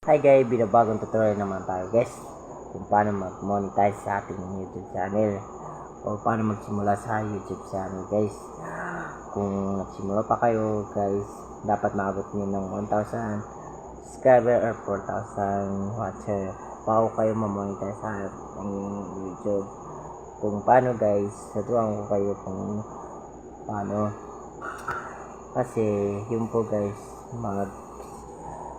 Hi guys, binabagong tutorial naman tayo guys kung paano mag-monetize sa ating YouTube channel o paano magsimula sa YouTube channel guys. Kung nagsimula pa kayo guys, dapat maabot nyo ng 1,000 subscriber or 4,000 watcher bago kayo ma-monetize sa ating YouTube. Kung paano guys, naturuan ko kayo kung paano, kasi yun po guys,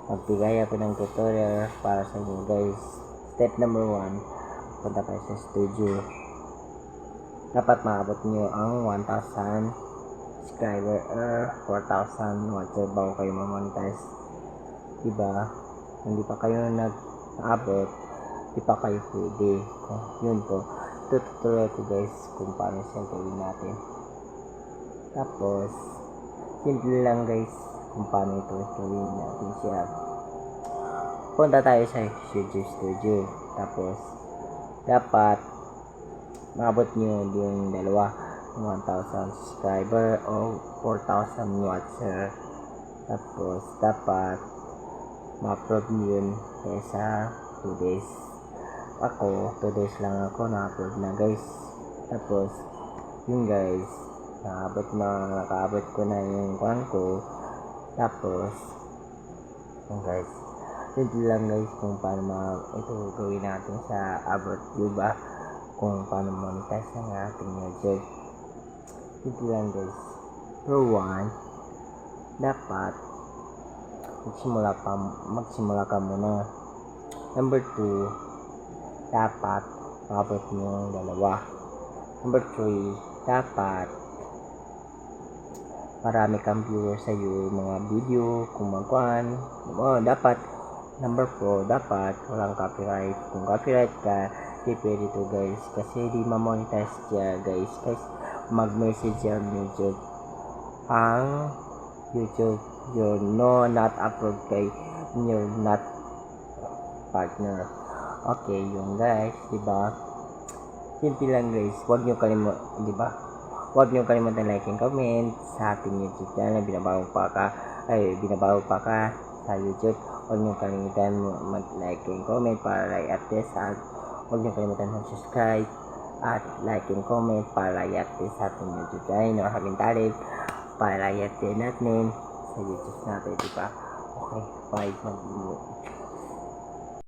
magbigay ako ng tutorial para sa inyo guys. Step number 1, punta kayo sa studio. Dapat maabot nyo ang 1,000 subscriber or 4,000 watcher bago kayo ma-monetize. Diba? Hindi pa kayo nag-abot, di pa kayo pwede. Yun po, tutorial ko guys kung paano siya gawin natin. Tapos simple lang guys kung paano ito gawin natin siya. Punta tayo sa studio. Tapos dapat maabot nyo yung dalawa, 1,000 subscriber o 4,000 watcher. Tapos dapat ma-upload nyo yun sa 2 days. Ako 2 days lang ako na-upload na guys. Tapos yun guys, nakaabot ko na yung kwan ko. Tapos yun guys, simple lang guys kung paano ito gawin natin sa abot, diba? Kung paano monetize ang ating YouTube. Simple lang guys. Number 1, dapat magsimula ka muna. Number 2, dapat maabot mo yung dalawa. Number 3, dapat marami kang viewers sa iyo mga video kung magkuhan. Dapat number 4, dapat walang copyright. Kung copyright ka, di pwede to guys, kasi di ma-monetize siya guys. Mag-message ang YouTube you're not upload kay you're not partner. Okay, yun guys, diba? Simple lang guys. Huwag nyo kalimutan, diba? Huwag nyo kalimutan like and comment sa ating YouTube channel. Binabago pa ka sa YouTube. Huwag nyo kalimutan mag-like and comment para like at this. At huwag nyo kalimutan mag-subscribe at like and comment para like at this sa ating YouTube channel. Or having talib para like at din natin sa YouTube natin, diba? Okay, bye.